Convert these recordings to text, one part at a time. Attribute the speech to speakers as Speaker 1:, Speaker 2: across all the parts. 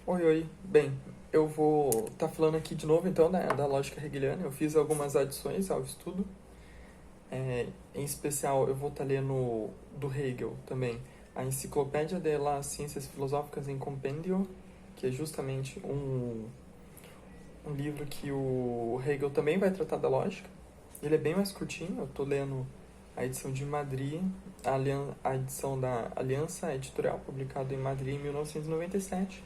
Speaker 1: Oi, oi. Bem, eu vou estar falando aqui de novo então da lógica hegeliana. Eu fiz algumas adições ao estudo. Em especial, eu vou estar lendo do Hegel também a Enciclopédia de las Ciencias Filosóficas em Compêndio, que é justamente um livro que o Hegel também vai tratar da lógica. Ele é bem mais curtinho, eu estou lendo a edição de Madrid, a edição da Aliança Editorial, publicado em Madrid em 1997.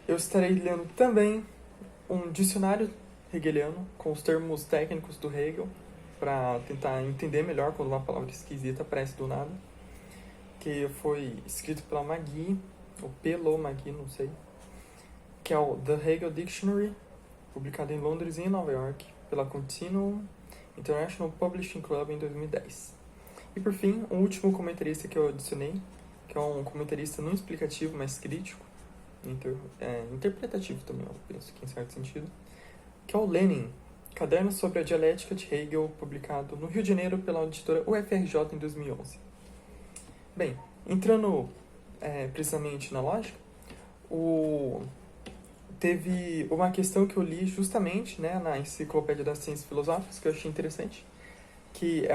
Speaker 1: Eu estarei lendo também um dicionário hegeliano com os termos técnicos do Hegel para tentar entender melhor quando uma palavra esquisita aparece do nada, que foi escrito pela Magui, ou pelo Magui, não sei, que é o The Hegel Dictionary, publicado em Londres e em Nova York pela Continuum International Publishing Club em 2010. E por fim, o último comentarista que eu adicionei, que é um comentarista não explicativo, mas crítico, interpretativo também, eu penso que em certo sentido, que é o Lenin, Caderno sobre a Dialética de Hegel, publicado no Rio de Janeiro pela editora UFRJ em 2011. Bem, entrando precisamente na lógica, teve uma questão que eu li justamente na Enciclopédia das Ciências Filosóficas, que eu achei interessante, que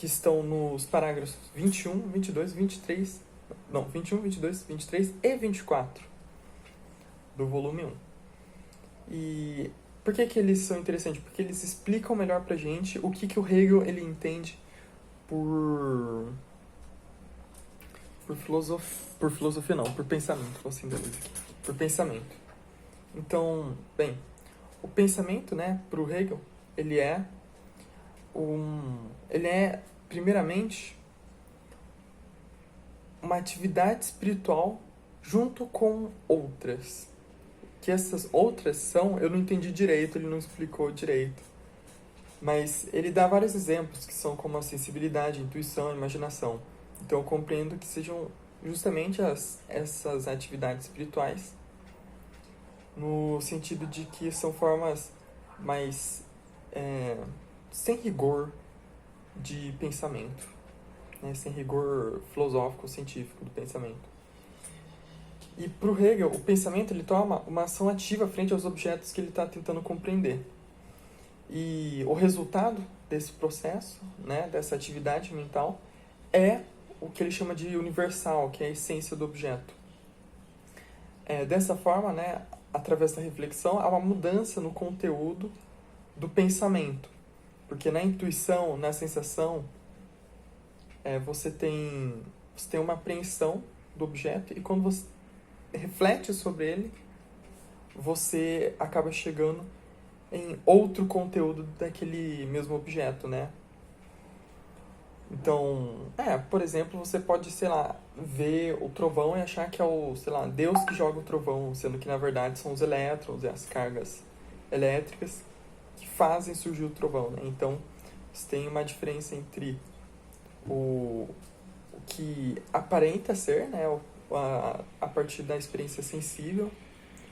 Speaker 1: estão nos parágrafos 21, 22, 23, não, 21, 22, 23 e 24 do volume 1. E por que eles são interessantes? Porque eles explicam melhor pra gente o que o Hegel ele entende por filosofia não, por pensamento, vou assim dizer, por pensamento. Então, bem, o pensamento, né, pro Hegel, ele é primeiramente uma atividade espiritual junto com outras. Que essas outras são, eu não entendi direito, ele não explicou direito. Mas ele dá vários exemplos que são como a sensibilidade, a intuição, a imaginação. Então eu compreendo que sejam justamente essas atividades espirituais, no sentido de que são formas mais sem rigor de pensamento, né? Sem rigor filosófico, científico do pensamento. E para o Hegel, o pensamento ele toma uma ação ativa frente aos objetos que ele está tentando compreender. E o resultado desse processo, né, dessa atividade mental, é o que ele chama de universal, que é a essência do objeto. Dessa forma, né, através da reflexão, há uma mudança no conteúdo do pensamento. Porque na intuição, na sensação, você tem uma apreensão do objeto e quando você reflete sobre ele, você acaba chegando em outro conteúdo daquele mesmo objeto, né? Então, por exemplo, você pode, sei lá, ver o trovão e achar que é o, sei lá, Deus que joga o trovão, sendo que na verdade são os elétrons e as cargas elétricas que fazem surgir o trovão, né? Então, você tem uma diferença entre o que aparenta ser, né, a partir da experiência sensível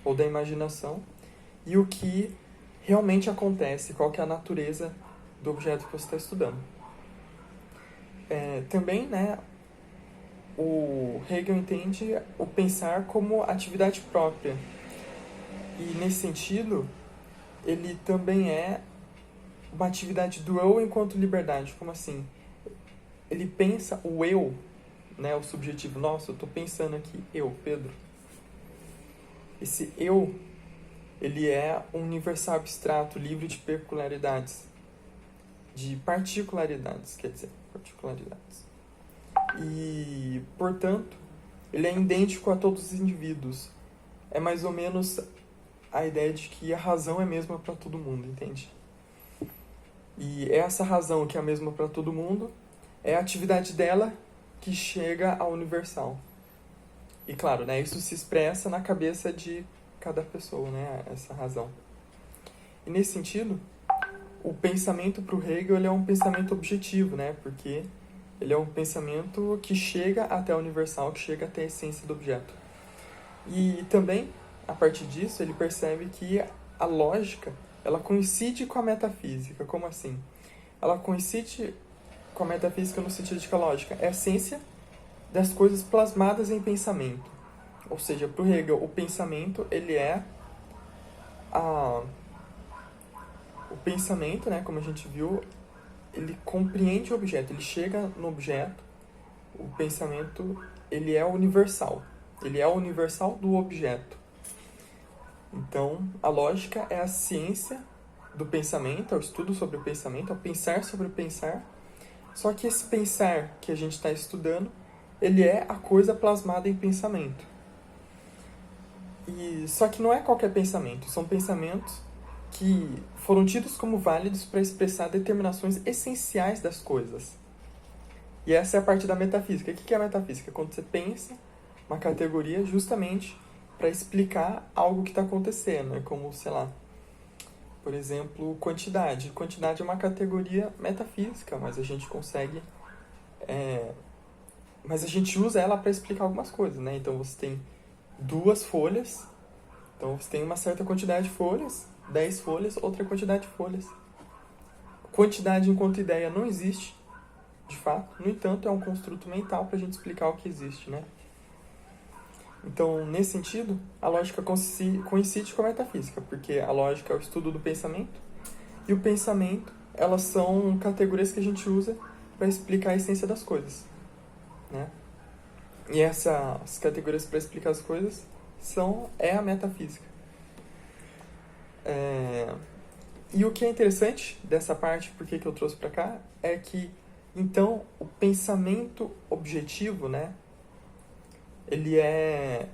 Speaker 1: ou da imaginação, e o que realmente acontece, qual que é a natureza do objeto que você está estudando. Também, né, o Hegel entende o pensar como atividade própria. E, nesse sentido, ele também é uma atividade do eu enquanto liberdade. Como assim? Ele pensa o eu, né, o subjetivo. Nossa, eu estou pensando aqui, eu, Pedro. Esse eu, ele é um universal abstrato, livre de peculiaridades. De particularidades, quer dizer, particularidades. E, portanto, ele é idêntico a todos os indivíduos. É mais ou menos a ideia de que a razão é a mesma para todo mundo, entende? E essa razão que é a mesma para todo mundo é a atividade dela que chega ao universal. E claro, né, isso se expressa na cabeça de cada pessoa, né, essa razão. E nesse sentido, o pensamento para o Hegel ele é um pensamento objetivo, né, porque ele é um pensamento que chega até o universal, que chega até a essência do objeto. E também, a partir disso, ele percebe que a lógica ela coincide com a metafísica. Como assim? Ela coincide com a metafísica no sentido de que a lógica é a essência das coisas plasmadas em pensamento. ou seja, para o Hegel, o pensamento, ele é o pensamento, né, como a gente viu, ele compreende o objeto, ele chega no objeto, o pensamento, ele é universal. Ele é o universal do objeto. Então, a lógica é a ciência do pensamento, é o estudo sobre o pensamento, é o pensar sobre o pensar. Só que esse pensar que a gente está estudando, ele é a coisa plasmada em pensamento. Só que não é qualquer pensamento, são pensamentos que foram tidos como válidos para expressar determinações essenciais das coisas. E essa é a parte da metafísica. O que é a metafísica? Quando você pensa uma categoria justamente para explicar algo que está acontecendo. É como, sei lá, por exemplo, quantidade. Quantidade é uma categoria metafísica, mas a gente consegue... mas a gente usa ela para explicar algumas coisas, né? Então você tem 2 folhas, então você tem uma certa quantidade de folhas, 10 folhas, outra quantidade de folhas. Quantidade enquanto ideia não existe, de fato. No entanto, é um construto mental para a gente explicar o que existe, né? Então, nesse sentido, a lógica coincide com a metafísica, porque a lógica é o estudo do pensamento, e o pensamento, elas são categorias que a gente usa para explicar a essência das coisas, né? E essas categorias para explicar as coisas é a metafísica. E o que é interessante dessa parte, por que eu trouxe para cá, é que, então, o pensamento objetivo, né, ele é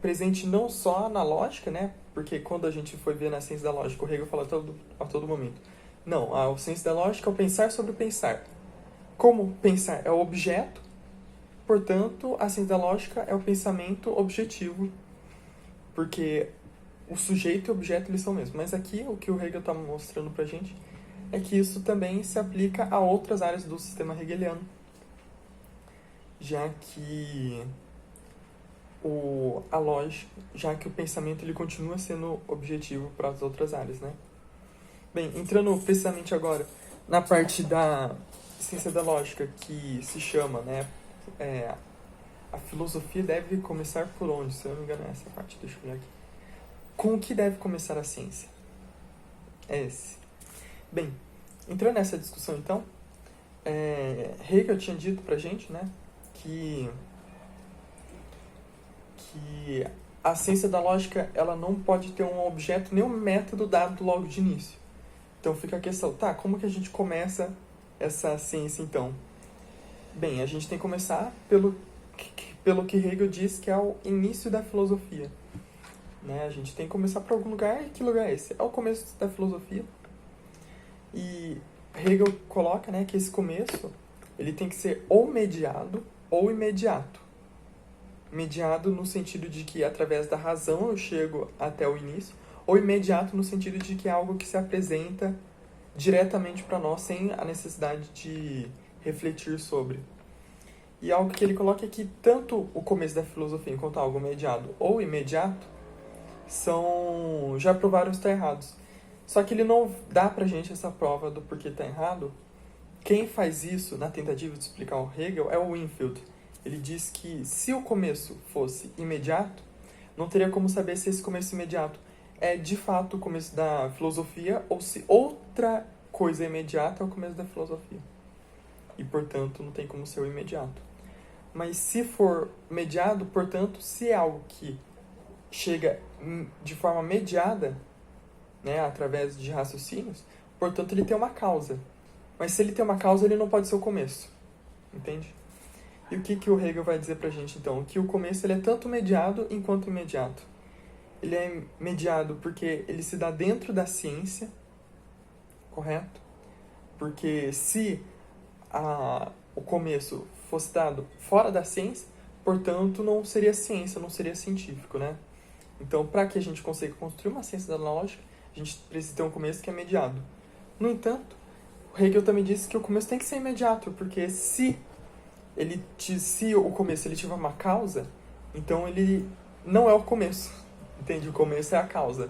Speaker 1: presente não só na lógica, né, porque quando a gente foi ver na ciência da lógica, o Hegel fala a todo momento. Não, a ciência da lógica é o pensar sobre o pensar. Como pensar é o objeto, portanto, a ciência da lógica é o pensamento objetivo, porque o sujeito e o objeto eles são o mesmo. Mas aqui o que o Hegel está mostrando pra gente é que isso também se aplica a outras áreas do sistema hegeliano, já que a lógica, já que o pensamento ele continua sendo objetivo para as outras áreas, né? Bem, entrando precisamente agora na parte da ciência da lógica, que se chama, né, a filosofia deve começar por onde? Se eu não me engano é essa parte, deixa eu olhar aqui. Com o que deve começar a ciência? É esse. Bem, entrando nessa discussão então, Hegel tinha dito pra gente, né, que a ciência da lógica ela não pode ter um objeto nem um método dado logo de início. Então fica a questão, tá, como que a gente começa essa ciência então? Bem, a gente tem que começar pelo que Hegel diz que é o início da filosofia. Né? A gente tem que começar por algum lugar, e que lugar é esse? É o começo da filosofia. E Hegel coloca, né, que esse começo ele tem que ser ou mediado ou imediato. Mediado no sentido de que através da razão eu chego até o início, ou imediato no sentido de que é algo que se apresenta diretamente para nós sem a necessidade de refletir sobre. E algo que ele coloca é que tanto o começo da filosofia enquanto algo mediado ou imediato já provaram estar errados. Só que ele não dá pra gente essa prova do porquê tá errado. Quem faz isso na tentativa de explicar o Hegel é o Winfield. Ele diz que se o começo fosse imediato, não teria como saber se esse começo imediato é de fato o começo da filosofia ou se outra coisa imediata é o começo da filosofia. E, portanto, não tem como ser o imediato. Mas se for mediado, portanto, se é algo que chega de forma mediada, né, através de raciocínios, portanto, ele tem uma causa. Mas se ele tem uma causa, ele não pode ser o começo. Entende? E o que o Hegel vai dizer pra gente, então? Que o começo ele é tanto mediado enquanto imediato. Ele é mediado porque ele se dá dentro da ciência, correto? Porque se o começo fosse dado fora da ciência, portanto, não seria ciência, não seria científico, né? Então, para que a gente consiga construir uma ciência da lógica, a gente precisa ter um começo que é mediado. No entanto, o Hegel também disse que o começo tem que ser imediato, porque se o começo ele tiver uma causa, então ele não é o começo, entende? O começo é a causa.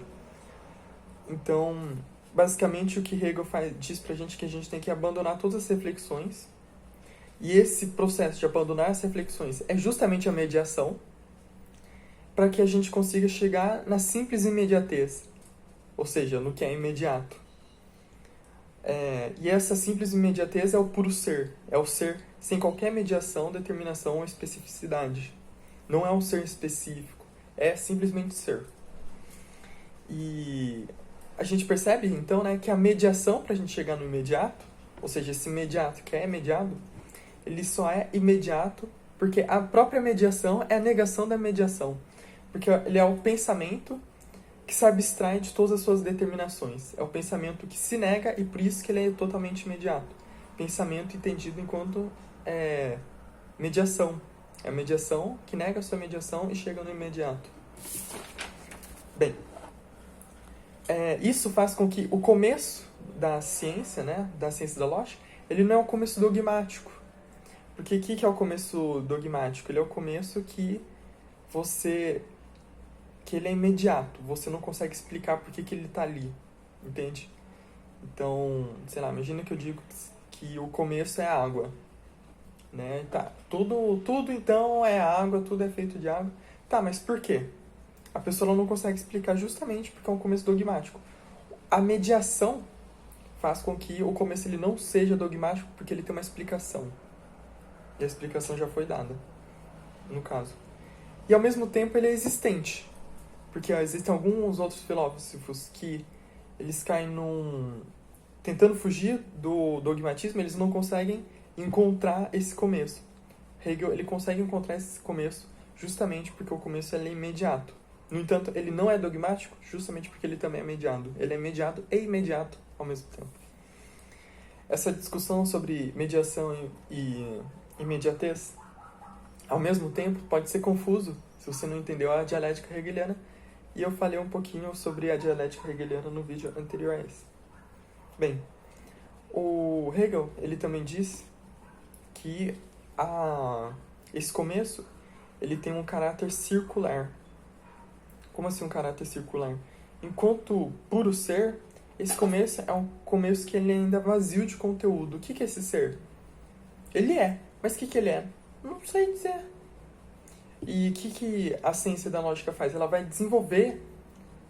Speaker 1: Então, basicamente, o que Hegel diz pra gente é que a gente tem que abandonar todas as reflexões, e esse processo de abandonar as reflexões é justamente a mediação, para que a gente consiga chegar na simples imediatez, ou seja, no que é imediato. E essa simples imediatez é o puro ser, é o ser sem qualquer mediação, determinação ou especificidade. Não é um ser específico, é simplesmente ser. E a gente percebe, então, né, que a mediação para a gente chegar no imediato, ou seja, esse imediato que é mediado, ele só é imediato porque a própria mediação é a negação da mediação. Porque ele é o pensamento que se abstrai de todas as suas determinações. É o pensamento que se nega e por isso que ele é totalmente imediato. Pensamento entendido enquanto mediação. É a mediação que nega a sua mediação e chega no imediato. Bem, isso faz com que o começo da ciência, né, da ciência da lógica, ele não é um começo dogmático. Porque o que é o começo dogmático? Ele é o começo que ele é imediato. Você não consegue explicar por que ele está ali, entende? Então, sei lá, imagina que eu digo que o começo é a água, né? Tá, tudo então é água, tudo é feito de água. Tá, mas por quê? A pessoa não consegue explicar justamente porque é um começo dogmático. A mediação faz com que o começo ele não seja dogmático porque ele tem uma explicação. E a explicação já foi dada, no caso. E ao mesmo tempo ele é existente. Porque existem alguns outros filósofos que eles caem tentando fugir do dogmatismo, eles não conseguem encontrar esse começo. Hegel, ele consegue encontrar esse começo justamente porque o começo é imediato. No entanto, ele não é dogmático justamente porque ele também é mediado. Ele é mediado e imediato ao mesmo tempo. Essa discussão sobre mediação e imediatez, ao mesmo tempo, pode ser confuso se você não entendeu a dialética hegeliana. E eu falei um pouquinho sobre a dialética hegeliana no vídeo anterior a esse. Bem, o Hegel, ele também disse que esse começo, ele tem um caráter circular. Como assim um caráter circular? Enquanto puro ser, esse começo é um começo que ele ainda é vazio de conteúdo. O que é esse ser? Ele é. Mas o que ele é? Não sei dizer. E o que a ciência da lógica faz? Ela vai desenvolver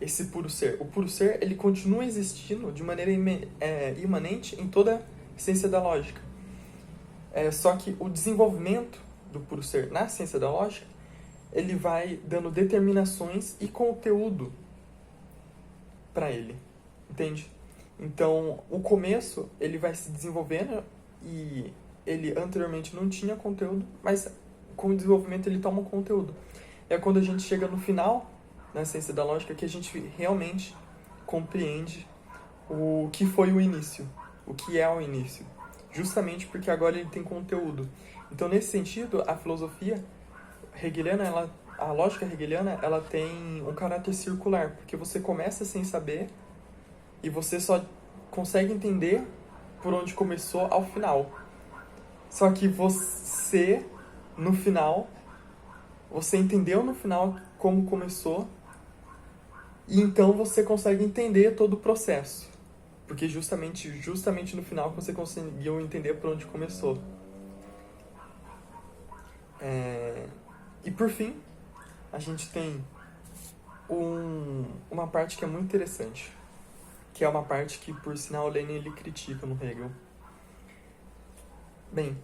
Speaker 1: esse puro ser. O puro ser, ele continua existindo de maneira imanente em toda a ciência da lógica. Só que o desenvolvimento do puro ser na ciência da lógica, ele vai dando determinações e conteúdo para ele. Entende? Então, o começo, ele vai se desenvolvendo e ele anteriormente não tinha conteúdo, mas com o desenvolvimento ele toma um conteúdo. É quando a gente chega no final, na ciência da lógica, que a gente realmente compreende o que foi o início, o que é o início. Justamente porque agora ele tem conteúdo. Então, nesse sentido, a filosofia hegeliana, a lógica hegeliana, ela tem um caráter circular, porque você começa sem saber e você só consegue entender por onde começou ao final. Só que você, no final, você entendeu no final como começou e então você consegue entender todo o processo. Porque justamente no final você conseguiu entender por onde começou. E por fim, a gente tem uma parte que é muito interessante, que é uma parte que, por sinal, o Lenin ele critica no Hegel. Bem,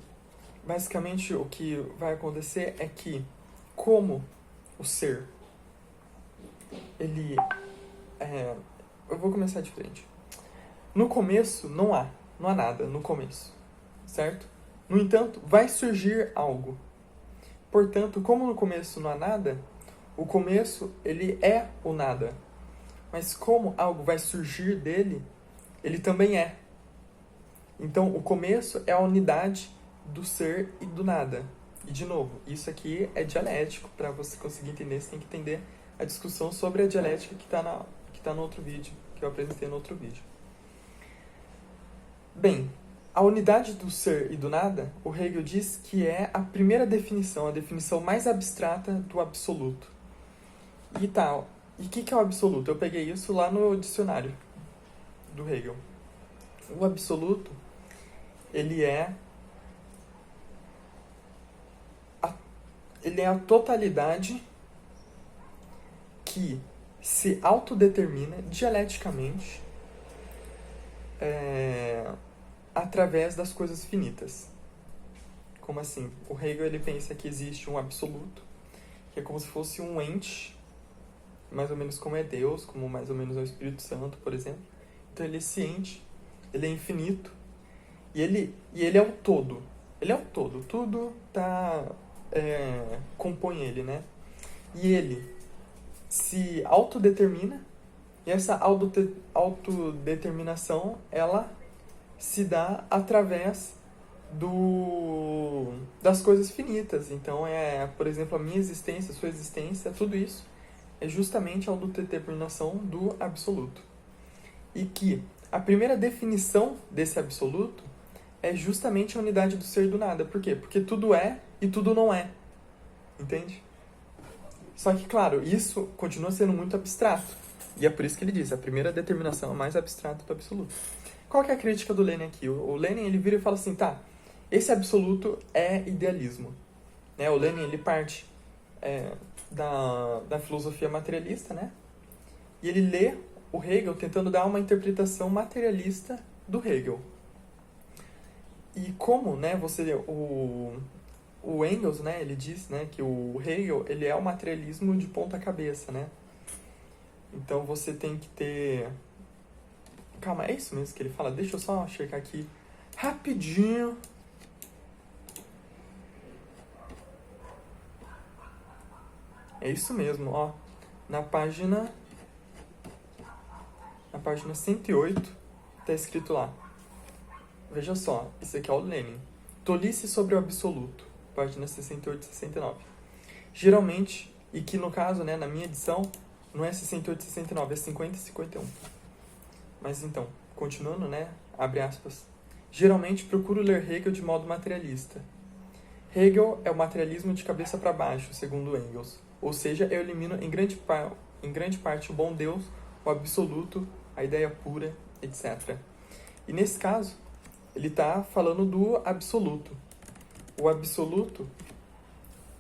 Speaker 1: basicamente o que vai acontecer é que, como o ser, ele eu vou começar diferente. No começo não há nada no começo, certo? No entanto, vai surgir algo. Portanto, como no começo não há nada, o começo ele é o nada. Mas como algo vai surgir dele, ele também é. Então, o começo é a unidade do ser e do nada. E, de novo, isso aqui é dialético. Para você conseguir entender, você tem que entender a discussão sobre a dialética que está no outro vídeo, que eu apresentei no outro vídeo. Bem, a unidade do ser e do nada, o Hegel diz que é a primeira definição, a definição mais abstrata do absoluto. E tal. E o que é o absoluto? Eu peguei isso lá no dicionário do Hegel. O absoluto, ele é a totalidade que se autodetermina dialeticamente através das coisas finitas. Como assim? O Hegel ele pensa que existe um absoluto, que é como se fosse um ente, mais ou menos como é Deus, como mais ou menos é o Espírito Santo, por exemplo. Então ele é ciente, ele é infinito, e ele é o todo. Ele é o todo, tudo compõe ele, né? E ele se autodetermina, e essa autodeterminação, ela se dá através das coisas finitas. Então, por exemplo, a minha existência, a sua existência, tudo isso é justamente a autodeterminação do absoluto. E que a primeira definição desse absoluto é justamente a unidade do ser e do nada. Por quê? Porque tudo é e tudo não é. Entende? Só que, claro, isso continua sendo muito abstrato. E é por isso que ele diz, a primeira determinação é a mais abstrata do absoluto. Qual que é a crítica do Lenin aqui? O Lenin ele vira e fala assim, tá, esse absoluto é idealismo. Né? O Lenin ele parte da filosofia materialista, né? E ele lê o Hegel tentando dar uma interpretação materialista do Hegel. E como, né, o Engels, né, ele diz, né, que o Hegel ele é o materialismo de ponta cabeça, né? Então você tem que ter... Calma, é isso mesmo que ele fala? Deixa eu só checar aqui rapidinho. É isso mesmo, ó. Na página 108 tá escrito lá. Veja só, isso aqui é o Lenin. Tolice sobre o absoluto, página 68 e 69. Geralmente, e que no caso, né, na minha edição, não é 68 e 69, é 50 e 51. Mas então, continuando, né, abre aspas. Geralmente procuro ler Hegel de modo materialista. Hegel é o materialismo de cabeça para baixo, segundo Engels. Ou seja, eu elimino em grande parte o bom Deus, o absoluto, a ideia pura, etc. E nesse caso, ele está falando do absoluto. O absoluto,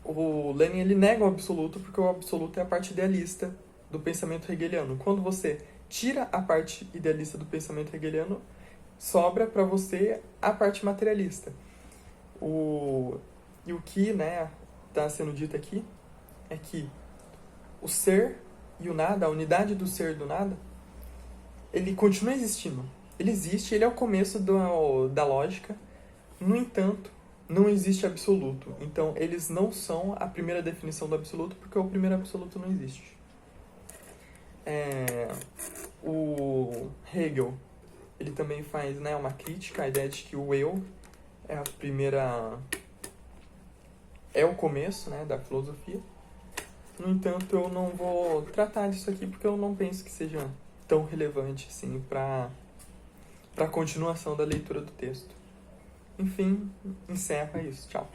Speaker 1: o Lenin ele nega o absoluto porque o absoluto é a parte idealista do pensamento hegeliano. Quando você tira a parte idealista do pensamento hegeliano, sobra para você a parte materialista. E o que está sendo dito aqui é que o ser e o nada, a unidade do ser e do nada, ele continua existindo. Ele existe, ele é o começo da lógica. No entanto, não existe absoluto. Então, eles não são a primeira definição do absoluto, porque o primeiro absoluto não existe. O Hegel, ele também faz, né, uma crítica à ideia de que o eu é a primeira... é o começo, né, da filosofia. No entanto, eu não vou tratar disso aqui porque eu não penso que seja tão relevante assim para a continuação da leitura do texto. Enfim, encerra isso. Tchau.